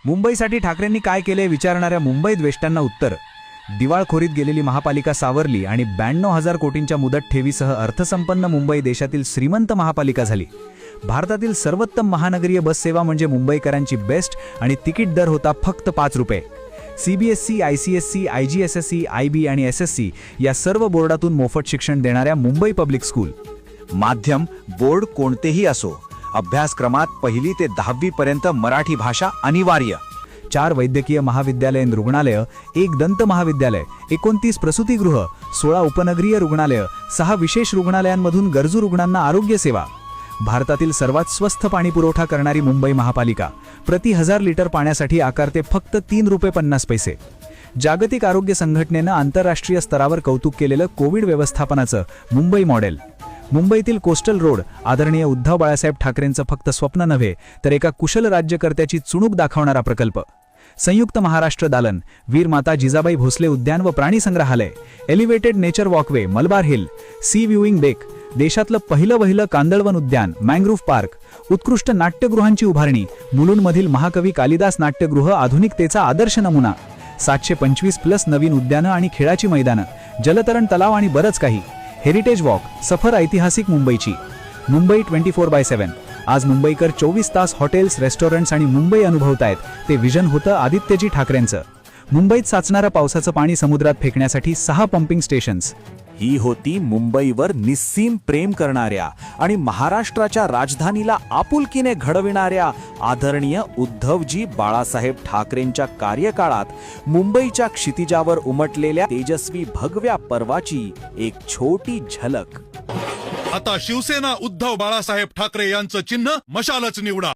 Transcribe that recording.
मुंबईसाठी ठाकरेंनी काय केले विचारणाऱ्या मुंबई द्वेष्टांना उत्तर. दिवाळखोरीत गेलेली महापालिका सावरली आणि 92,000 कोटींच्या मुदत ठेवीसह अर्थसंपन्न मुंबई देशातील श्रीमंत महापालिका झाली. भारतातील सर्वोत्तम महानगरीय बस सेवा म्हणजे मुंबईकरांची बेस्ट आणि तिकीट दर होता फक्त 5 रुपये. CBSE, ICSE, IGSSE, IB आणि SSC या सर्व बोर्डातून मोफत शिक्षण देणाऱ्या मुंबई पब्लिक स्कूल. माध्यम बोर्ड कोणतेही असो, अभ्यासक्रमात 1ली ते 10वी पर्यंत मराठी भाषा अनिवार्य. 4 वैद्यकीय महाविद्यालयीन रुग्णालय, 1 दंत महाविद्यालय, 29 प्रसूतिगृह, 16 उपनगरीय रुग्णालय, 6 विशेष रुग्णालयांमधून गरजू रुग्णांना आरोग्य सेवा. भारतातील सर्वात स्वस्त पाणी पुरवठा करणारी मुंबई महापालिका प्रति 1000 लिटर पाण्यासाठी आकारते फक्त 3 रुपये 50 पैसे. जागतिक आरोग्य संघटनेनं आंतरराष्ट्रीय स्तरावर कौतुक केलेलं कोविड व्यवस्थापनाचं मुंबई मॉडेल. मुंबईतील कोस्टल रोड आदरणीय उद्धव बाळासाहेब ठाकरेंचं फक्त स्वप्न नव्हे तर एका कुशल राज्यकर्त्याची चुणूक दाखवणारा प्रकल्प. संयुक्त महाराष्ट्र दालन, वीर माता जिजाबाई भोसले उद्यान व प्राणी संग्रहालय, elevated nature walkway Malabar Hill, sea viewing deck, देशातलं पहिलं कांदळवन उद्यान, मँग्रोव्ह पार्क, उत्कृष्ट नाट्यगृहांची उभारणी, मुलुंडमधील महाकवी कालिदास नाट्यगृह आधुनिकतेचा आदर्श नमुना, 725+ नवीन उद्यानं आणि खेळाची मैदानं, जलतरण तलाव आणि बरंच काही. हेरिटेज वॉक, सफर ऐतिहासिक मुंबईची. मुंबई 24/7. आज मुंबईकर 24 तास हॉटेल्स, रेस्टॉरंट्स आणि मुंबई अनुभवतायत. ते विजन होतं आदित्यजी ठाकरेंचं. मुंबईत साचणारं पावसाचं पाणी समुद्रात फेकण्यासाठी 6 पंपिंग स्टेशन्स. ही होती मुंबईवर निस्सीम प्रेम करणाऱ्या आणि महाराष्ट्राच्या राजधानीला आपुलकीने घडविणाऱ्या आदरणीय उद्धवजी बाळासाहेब ठाकरेंच्या कार्यकाळात मुंबईच्या क्षितिजावर उमटलेल्या तेजस्वी भगव्या पर्वाची एक छोटी झलक. आता शिवसेना उद्धव बाळासाहेब ठाकरे यांचं चिन्ह मशालच निवडा.